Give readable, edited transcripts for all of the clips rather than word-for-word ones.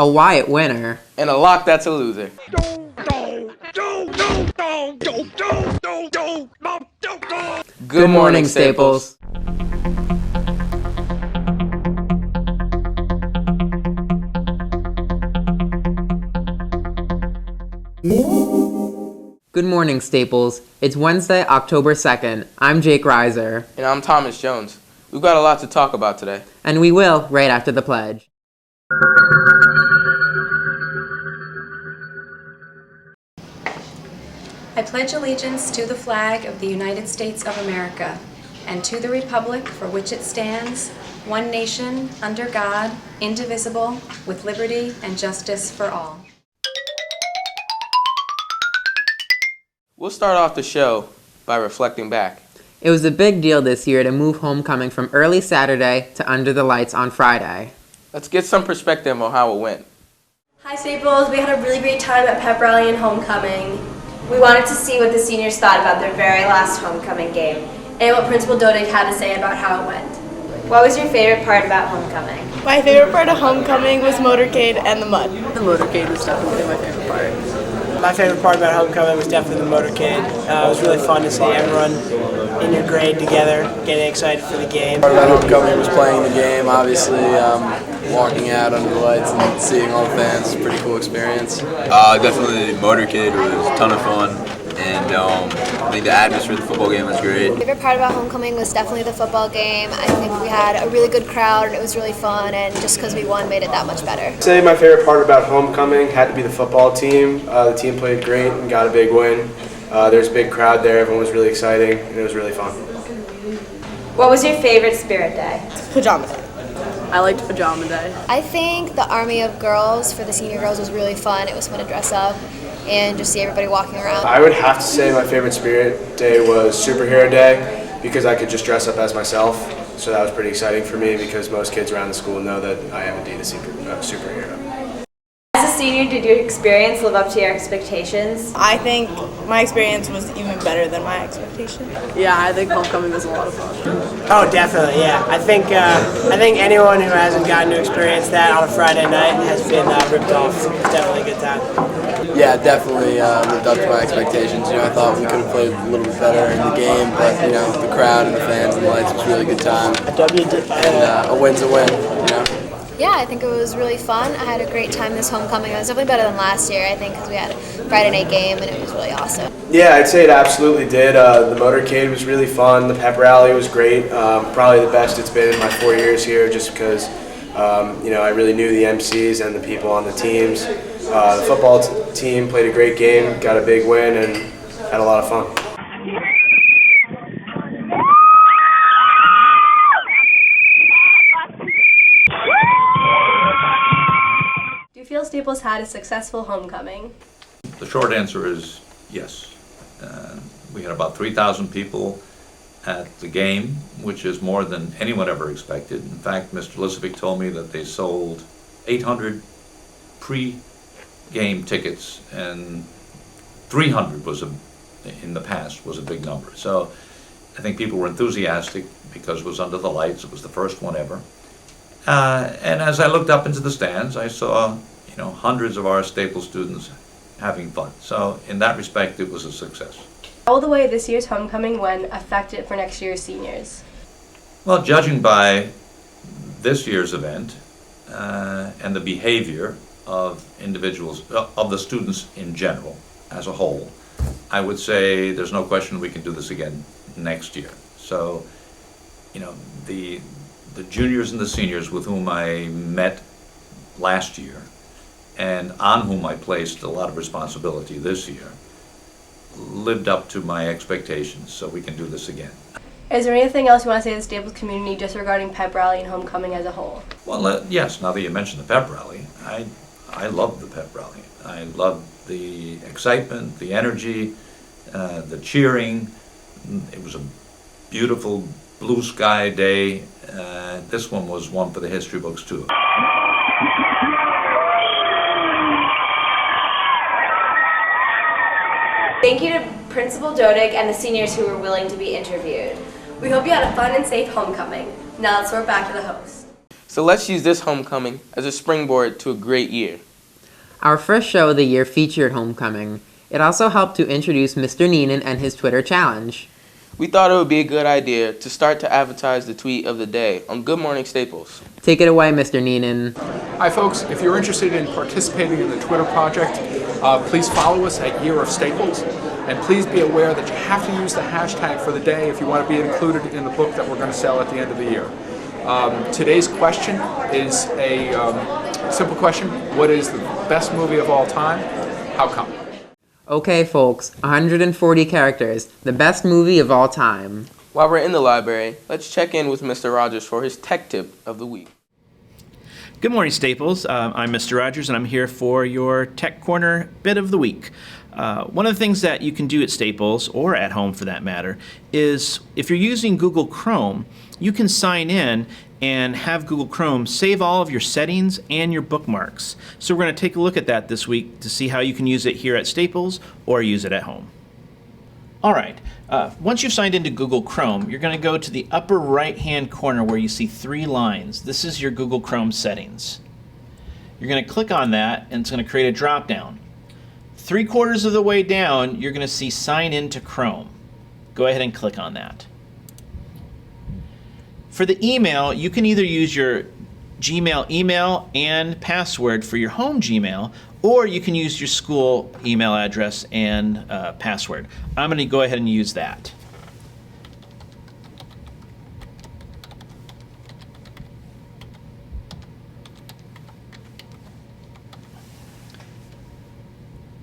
A Wyatt winner. And a lock that's a loser. Good morning, Staples. Good morning, Staples. It's Wednesday, October 2nd. I'm Jake Reiser. And I'm Thomas Jones. We've got a lot to talk about today. And we will right after the pledge. I pledge allegiance to the flag of the United States of America and to the republic for which it stands, one nation, under God, indivisible, with liberty and justice for all. We'll start off the show by reflecting back. It was a big deal this year to move homecoming from early Saturday to under the lights on Friday. Let's get some perspective on how it went. Hi Staples, we had a really great time at pep rally and homecoming. We wanted to see what the seniors thought about their very last homecoming game and what Principal Dodig had to say about how it went. What was your favorite part about homecoming? My favorite part of homecoming was motorcade and the mud. The motorcade was definitely my favorite part. My favorite part about homecoming was definitely the motorcade. It was really fun to see everyone in your grade together, getting excited for the game. Part about homecoming was playing the game, obviously. Walking out under the lights and seeing all the fans is a pretty cool experience. Definitely the motorcade was a ton of fun, and I think the atmosphere of the football game was great. My favorite part about homecoming was definitely the football game. I think we had a really good crowd and it was really fun, and just because we won made it that much better. I'd say my favorite part about homecoming had to be the football team. The team played great and got a big win. There's a big crowd there, everyone was really exciting, and it was really fun. What was your favorite spirit day? Pajama day. I liked pajama day. I think the Army of Girls for the senior girls was really fun. It was fun to dress up and just see everybody walking around. I would have to say my favorite spirit day was superhero day because I could just dress up as myself. So that was pretty exciting for me because most kids around the school know that I am indeed a superhero. As a senior, did your experience live up to your expectations? I think my experience was even better than my expectation. Yeah, I think homecoming was a lot of fun. Oh, definitely, yeah. I think anyone who hasn't gotten to experience that on a Friday night has been ripped off. It's definitely a good time. Yeah, definitely lived up to my expectations. I thought we could have played a little bit better in the game, but the crowd and the fans and the lights was a really good time. And a win's a win. Yeah, I think it was really fun. I had a great time this homecoming. It was definitely better than last year, I think, because we had a Friday night game and it was really awesome. Yeah, I'd say it absolutely did. The motorcade was really fun. The pep rally was great. Probably the best it's been in my 4 years here just because, I really knew the MCs and the people on the teams. The football team played a great game, got a big win, and had a lot of fun. Do you feel Staples had a successful homecoming? The short answer is yes. We had about 3,000 people at the game, which is more than anyone ever expected. In fact, Mr. Lisovic told me that they sold 800 pre-game tickets, and 300 in the past was a big number. So I think people were enthusiastic because it was under the lights. It was the first one ever. And as I looked up into the stands, I saw, hundreds of our Staples students having fun. So in that respect, it was a success. How will the way this year's homecoming went affect it for next year's seniors? Well, judging by this year's event and the behavior of individuals, of the students in general, as a whole, I would say there's no question we can do this again next year. So, the juniors and the seniors with whom I met last year and on whom I placed a lot of responsibility this year, lived up to my expectations, so we can do this again. Is there anything else you want to say to the Staples community just regarding pep rally and homecoming as a whole? Well, yes, now that you mentioned the pep rally, I love the pep rally. I love the excitement, the energy, the cheering. It was a beautiful blue sky day. This one was one for the history books too. Thank you to Principal Dodig and the seniors who were willing to be interviewed. We hope you had a fun and safe homecoming. Now let's throw it back to the host. So let's use this homecoming as a springboard to a great year. Our first show of the year featured homecoming. It also helped to introduce Mr. Neenan and his Twitter challenge. We thought it would be a good idea to start to advertise the tweet of the day on Good Morning Staples. Take it away, Mr. Neenan. Hi folks, if you're interested in participating in the Twitter project, please follow us at Year of Staples, and please be aware that you have to use the hashtag for the day if you want to be included in the book that we're going to sell at the end of the year. Today's question is a simple question. What is the best movie of all time? How come? Okay, folks, 140 characters, the best movie of all time. While we're in the library, let's check in with Mr. Rogers for his tech tip of the week. Good morning, Staples. I'm Mr. Rogers, and I'm here for your Tech Corner bit of the week. One of the things that you can do at Staples, or at home for that matter, is if you're using Google Chrome, you can sign in and have Google Chrome save all of your settings and your bookmarks. So we're going to take a look at that this week to see how you can use it here at Staples or use it at home. All right, once you've signed into Google Chrome, you're going to go to the upper right-hand corner where you see 3 lines. This is your Google Chrome settings. You're going to click on that, and it's going to create a drop-down. 3/4 of the way down, you're going to see Sign into Chrome. Go ahead and click on that. For the email, you can either use your Gmail email and password for your home Gmail, or you can use your school email address and password. I'm going to go ahead and use that.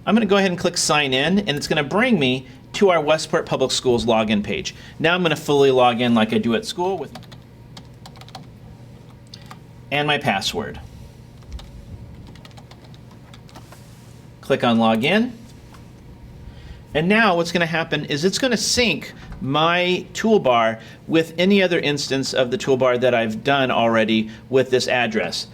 I'm going to go ahead and click Sign In, and it's going to bring me to our Westport Public Schools login page. Now I'm going to fully log in like I do at school with and my password. Click on Login. And now what's going to happen is it's going to sync my toolbar with any other instance of the toolbar that I've done already with this address.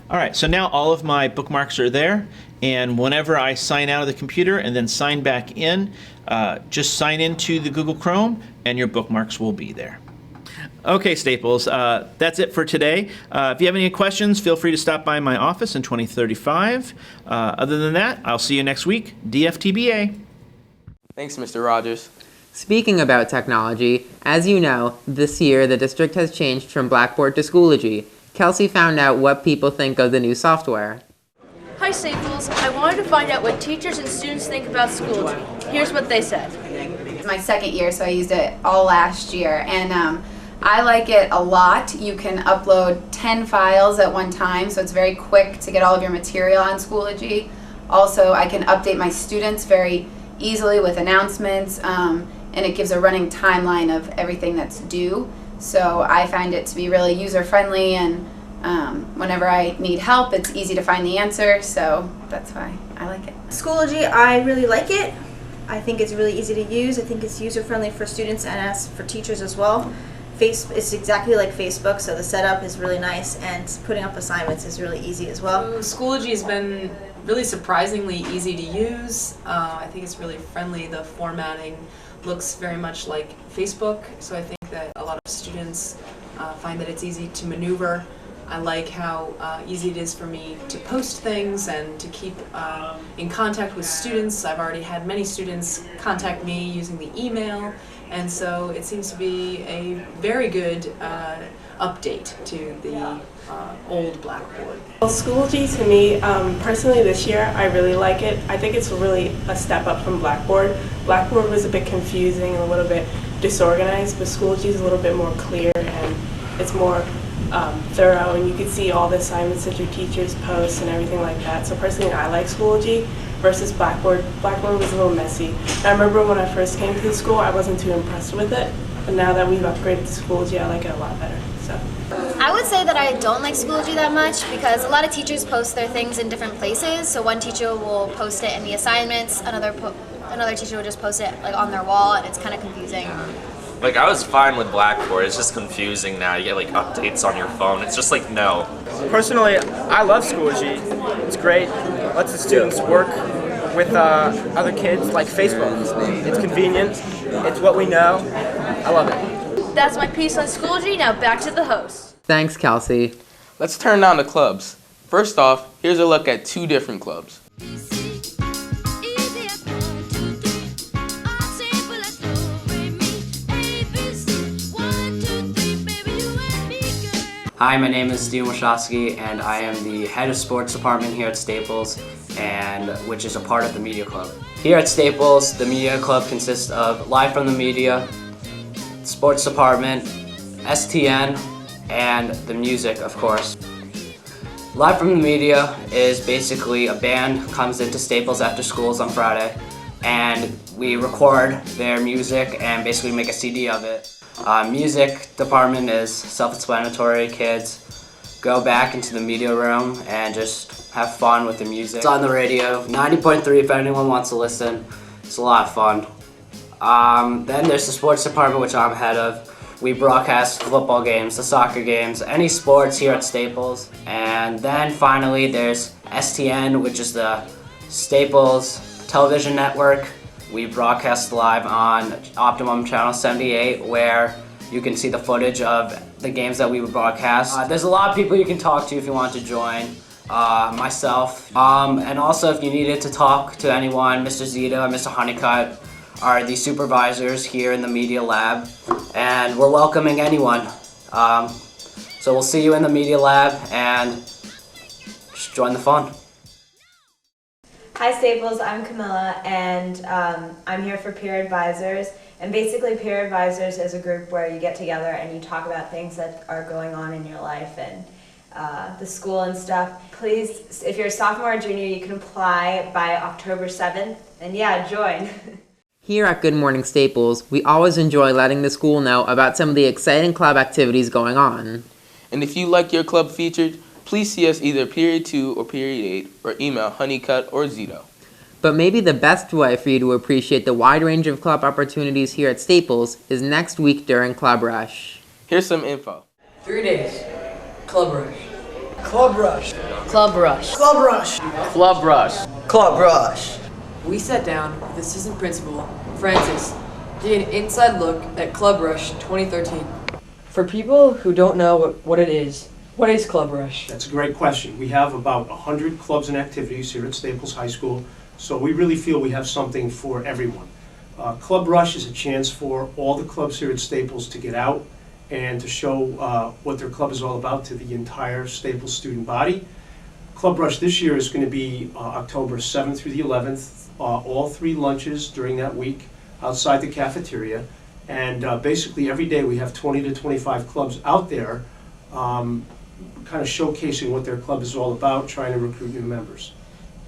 All right, so now all of my bookmarks are there, and whenever I sign out of the computer and then sign back in, just sign into the Google Chrome and your bookmarks will be there. Okay, Staples, that's it for today. If you have any questions, feel free to stop by my office in 2035. Other than that, I'll see you next week. DFTBA. Thanks, Mr. Rogers. Speaking about technology, as you know, this year the district has changed from Blackboard to Schology. Kelsey found out what people think of the new software. Hi, Staples. I wanted to find out what teachers and students think about Schology. Here's what they said. It's my second year, so I used it all last year, and I like it a lot. You can upload 10 files at one time, so it's very quick to get all of your material on Schology. Also, I can update my students very easily with announcements, and it gives a running timeline of everything that's due. So I find it to be really user-friendly, and whenever I need help, it's easy to find the answer, so that's why I like it. Schology, I really like it. I think it's really easy to use. I think it's user-friendly for students and as for teachers as well. It's exactly like Facebook, so the setup is really nice, and putting up assignments is really easy as well. Schology has been really surprisingly easy to use. I think it's really friendly. The formatting looks very much like Facebook, so I think that a lot of students find that it's easy to maneuver. I like how easy it is for me to post things and to keep in contact with students. I've already had many students contact me using the email, and so it seems to be a very good update to the old Blackboard. Well, Schology to me, personally this year, I really like it. I think it's really a step up from Blackboard. Blackboard was a bit confusing and a little bit disorganized, but Schology is a little bit more clear, and it's more thorough, and you could see all the assignments that your teachers post and everything like that. So personally, I like Schology versus Blackboard. Blackboard was a little messy. And I remember when I first came to the school, I wasn't too impressed with it, but now that we've upgraded to Schology, I like it a lot better. So. I would say that I don't like Schoology that much because a lot of teachers post their things in different places. So one teacher will post it in the assignments, another teacher will just post it like on their wall, and it's kind of confusing. Like, I was fine with Blackboard. It's just confusing now. You get like updates on your phone. It's just like, no. Personally, I love Schoology. It's great. It lets the students work with other kids like Facebook. It's convenient. It's what we know. I love it. That's my piece on Schoology. Now back to the host. Thanks, Kelsey. Let's turn down the clubs. First off, here's a look at 2 different clubs. Hi, my name is Stephen Wachowski, and I am the head of sports department here at Staples, and which is a part of the Media Club. Here at Staples, the Media Club consists of Live from the Media, sports department, STN, and the music, of course. Live from the Media is basically a band comes into Staples after schools on Friday, and we record their music and basically make a CD of it. Music department is self-explanatory. Kids go back into the media room and just have fun with the music. It's on the radio, 90.3 if anyone wants to listen. It's a lot of fun. Then there's the sports department, which I'm head of. We broadcast football games, the soccer games, any sports here at Staples. And then finally there's STN, which is the Staples television network. We broadcast live on Optimum Channel 78, where you can see the footage of the games that we would broadcast. There's a lot of people you can talk to if you want to join. Myself, and also if you needed to talk to anyone, Mr. Zito and Mr. Honeycutt are the supervisors here in the media lab, and we're welcoming anyone. So we'll see you in the media lab, and just join the fun. Hi Staples, I'm Camilla, and I'm here for Peer Advisors. And basically Peer Advisors is a group where you get together and you talk about things that are going on in your life and the school and stuff. Please, if you're a sophomore or junior, you can apply by October 7th, and yeah, join. Here at Good Morning Staples, we always enjoy letting the school know about some of the exciting club activities going on. And if you like your club featured, please see us either Period 2 or Period 8 or email Honeycutt or Zito. But maybe the best way for you to appreciate the wide range of club opportunities here at Staples is next week during Club Rush. Here's some info. 3 days. Club Rush. Club Rush. Club Rush. Club Rush. Club Rush. Club Rush. We sat down with Assistant Principal Francis to get an inside look at Club Rush 2013. For people who don't know what it is, what is Club Rush? That's a great question. We have about 100 clubs and activities here at Staples High School, so we really feel we have something for everyone. Club Rush is a chance for all the clubs here at Staples to get out and to show what their club is all about to the entire Staples student body. Club Rush this year is going to be October 7th through the 11th, all 3 lunches during that week outside the cafeteria, and basically every day we have 20 to 25 clubs out there kind of showcasing what their club is all about, trying to recruit new members.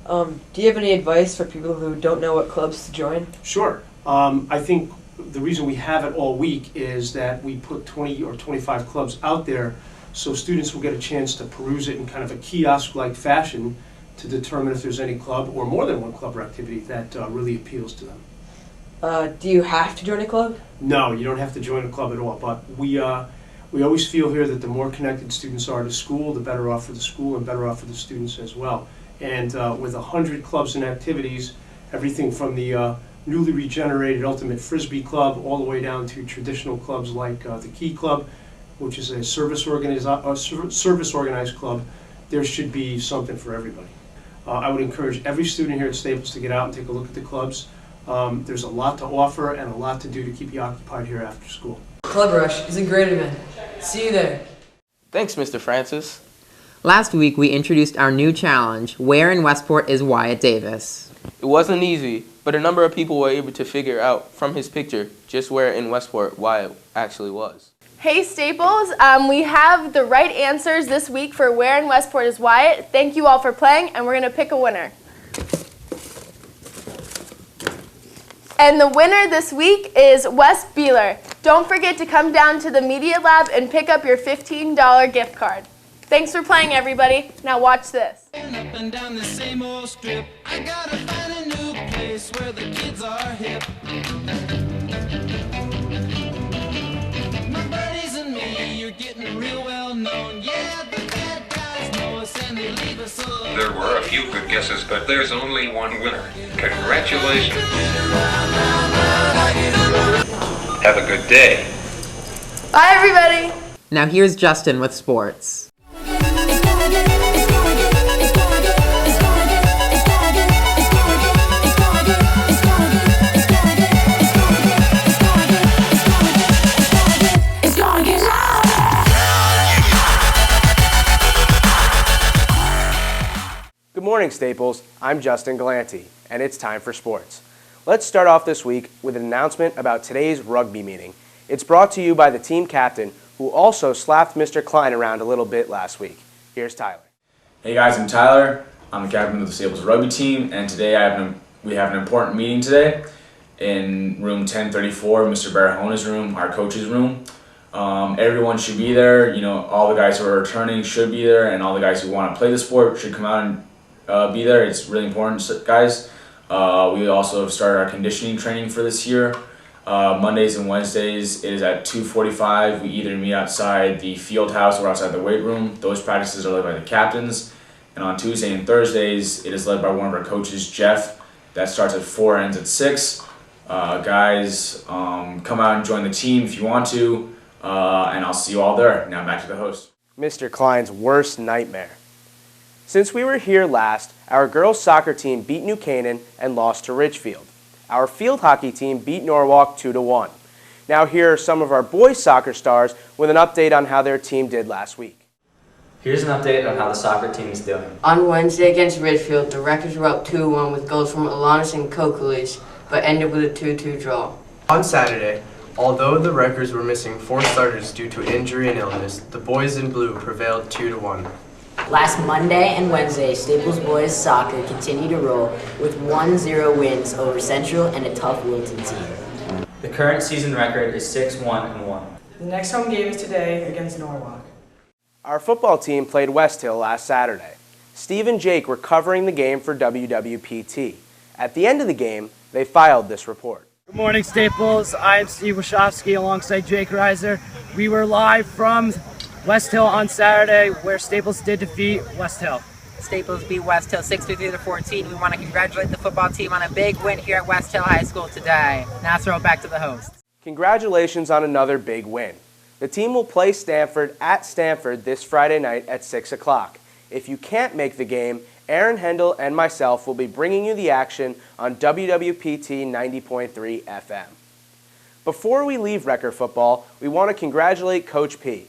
Do you have any advice for people who don't know what clubs to join? Sure. I think the reason we have it all week is that we put 20 or 25 clubs out there so students will get a chance to peruse it in kind of a kiosk-like fashion to determine if there's any club or more than one club or activity that really appeals to them. Do you have to join a club? No, you don't have to join a club at all, but we always feel here that the more connected students are to school, the better off for the school and better off for the students as well. And with 100 clubs and activities, everything from the newly regenerated Ultimate Frisbee Club all the way down to traditional clubs like the Key Club, which is a service organized club, there should be something for everybody. I would encourage every student here at Staples to get out and take a look at the clubs. There's a lot to offer and a lot to do to keep you occupied here after school. Club Rush is a great event. See you there. Thanks, Mr. Francis. Last week we introduced our new challenge, Where in Westport is Wyatt Davis? It wasn't easy, but a number of people were able to figure out from his picture just where in Westport Wyatt actually was. Hey Staples, we have the right answers this week for Where in Westport is Wyatt. Thank you all for playing, and we're going to pick a winner. And the winner this week is Wes Beeler. Don't forget to come down to the Media Lab and pick up your $15 gift card. Thanks for playing, everybody. Now watch this. Up and down the same old strip, I gotta find a new place where the kids are hip. My buddies and me, you're getting real well known. Yeah, the bad guys know us and they leave us alone. There were a few good guesses, but there's only one winner. Congratulations. Have a good day. Bye, everybody. Now here's Justin with sports. Good morning, Staples. I'm Justin Gallanty, and it's time for sports. Let's start off this week with an announcement about today's rugby meeting. It's brought to you by the team captain, who also slapped Mr. Klein around a little bit last week. Here's Tyler. Hey guys, I'm Tyler. I'm the captain of the Staples Rugby Team, and today we have an important meeting today in room 1034, Mr. Barrahona's room, our coach's room. Everyone should be there. You know, all the guys who are returning should be there, and all the guys who want to play the sport should come out and be there. It's really important, guys. We also have started our conditioning training for this year. Mondays and Wednesdays, it is at 2:45. We either meet outside the field house or outside the weight room. Those practices are led by the captains. And on Tuesday and Thursdays, it is led by one of our coaches, Jeff. That starts at 4, ends at 6. Guys, come out and join the team if you want to, and I'll see you all there. Now back to the host. Mr. Klein's worst nightmare. Since we were here last, our girls' soccer team beat New Canaan and lost to Richfield. Our field hockey team beat Norwalk 2-1. Now here are some of our boys' soccer stars with an update on how their team did last week. Here's an update on how the soccer team is doing. On Wednesday against Richfield, the Wreckers were up 2-1 with goals from Alanis and Kokulis, but ended with a 2-2 draw. On Saturday, although the Wreckers were missing 4 starters due to injury and illness, the boys in blue prevailed 2-1. Last Monday and Wednesday, Staples boys soccer continued to roll with 1-0 wins over Central and a tough Wilton team. The current season record is 6-1-1. The next home game is today against Norwalk. Our football team played West Hill last Saturday. Steve and Jake were covering the game for WWPT. At the end of the game, they filed this report. Good morning, Staples. I'm Steve Wachowski alongside Jake Reiser. We were live from West Hill on Saturday, where Staples did defeat West Hill. Staples beat West Hill 63-14. We want to congratulate the football team on a big win here at West Hill High School today. Now throw it back to the hosts. Congratulations on another big win. The team will play Stanford at Stanford this Friday night at 6 o'clock. If you can't make the game, Aaron Hendel and myself will be bringing you the action on WWPT 90.3 FM. Before we leave Wrecker football, we want to congratulate Coach P.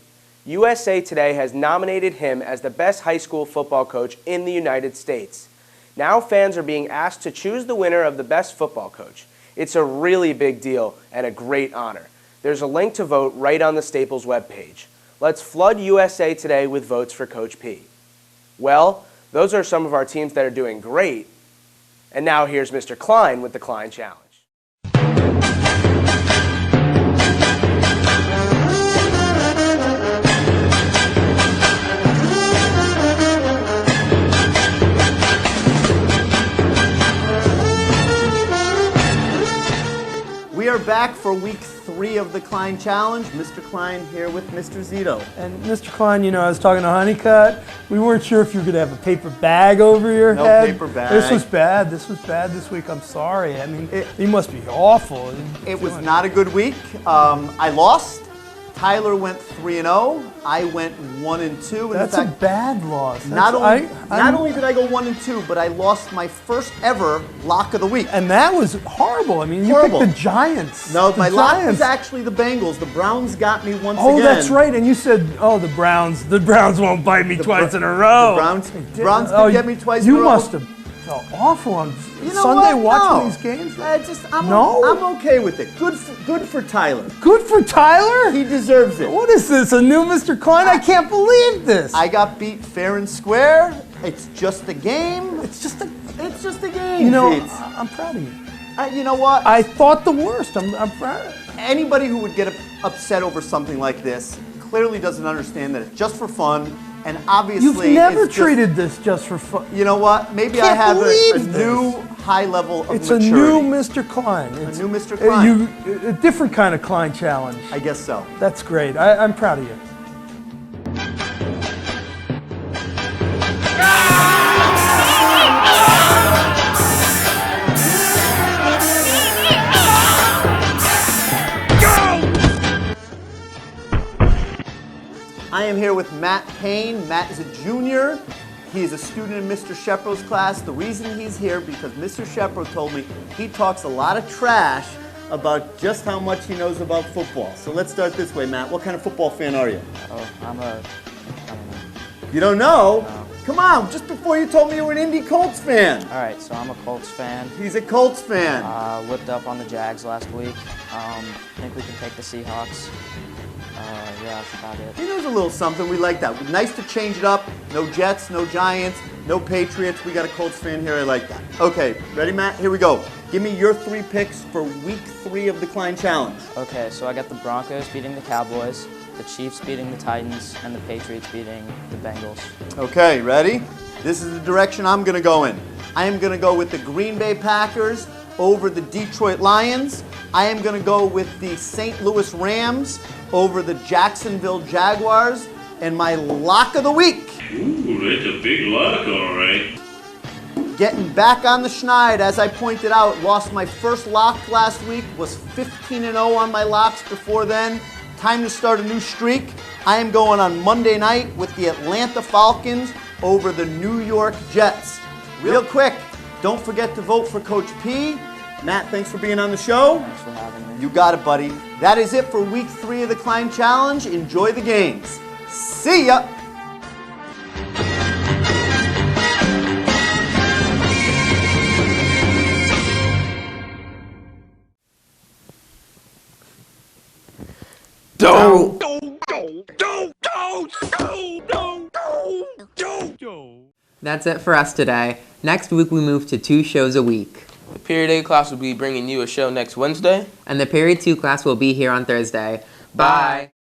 U.S.A. Today has nominated him as the best high school football coach in the United States. Now fans are being asked to choose the winner of the best football coach. It's a really big deal and a great honor. There's a link to vote right on the Staples webpage. Let's flood U.S.A. Today with votes for Coach P. Well, those are some of our teams that are doing great. And now here's Mr. Klein with the Klein Challenge. We are back for week 3 of the Klein Challenge. Mr. Klein here with Mr. Zito. And Mr. Klein, you know, I was talking to Honeycutt. We weren't sure if you were going to have a paper bag over your head. No paper bag. This was bad. This was bad this week. I'm sorry. I mean, you must be awful. It was not a good week. I lost. Tyler went 3-0. I went 1-2. That's a bad loss. Not only did I go 1-2, but I lost my first ever lock of the week. And that was horrible. I mean, you picked the Giants. No, my lock was actually the Bengals. The Browns got me once again. Oh, that's right. And you said, oh, the Browns won't bite me twice in a row. The Browns did get me twice in a row. You must have felt awful on You know Sunday what? watching No. these games. I'm okay with it. Good for Tyler. Good for Tyler? He deserves it. What is this, a new Mr. Klein? I can't believe this. I got beat fair and square. It's just a game. It's just a game. You know, Pete. I'm proud of you. You know what? I thought the worst. I'm proud. Anybody who would get upset over something like this clearly doesn't understand that it's just for fun, and obviously You've never it's treated this just for fun. You know what? Maybe I Can't have a believe new high level of It's maturity. a new Mr. Klein. A new Mr. Klein. A different kind of Klein challenge. I guess so. That's great. I'm proud of you. I am here with Matt Payne. Matt is a junior. He is a student in Mr. Shepro's class. The reason he's here because Mr. Shepro told me he talks a lot of trash about just how much he knows about football. So let's start this way, Matt. What kind of football fan are you? Oh, I don't know. You don't know? No. Come on, just before you told me you were an Indy Colts fan. All right, so I'm a Colts fan. He's a Colts fan. Whipped up on the Jags last week. Think we can take the Seahawks. Yeah, that's about it. He knows a little something. We like that. Nice to change it up. No Jets, no Giants, no Patriots. We got a Colts fan here. I like that. Okay, ready, Matt? Here we go. Give me your 3 picks for week 3 of the Klein Challenge. Okay, so I got the Broncos beating the Cowboys, the Chiefs beating the Titans, and the Patriots beating the Bengals. Okay, ready? This is the direction I'm going to go in. I am going to go with the Green Bay Packers over the Detroit Lions. I am going to go with the St. Louis Rams over the Jacksonville Jaguars. And my lock of the week. Ooh, that's a big lock, all right. Getting back on the schneid, as I pointed out, lost my first lock last week, was 15-0 on my locks before then. Time to start a new streak. I am going on Monday night with the Atlanta Falcons over the New York Jets. Real quick, don't forget to vote for Coach P. Matt, thanks for being on the show. Thanks for having me. You got it, buddy. That is it for week 3 of the Klein Challenge. Enjoy the games. See ya! That's it for us today. Next week we move to 2 shows a week. The Period A class will be bringing you a show next Wednesday. And the Period 2 class will be here on Thursday. Bye.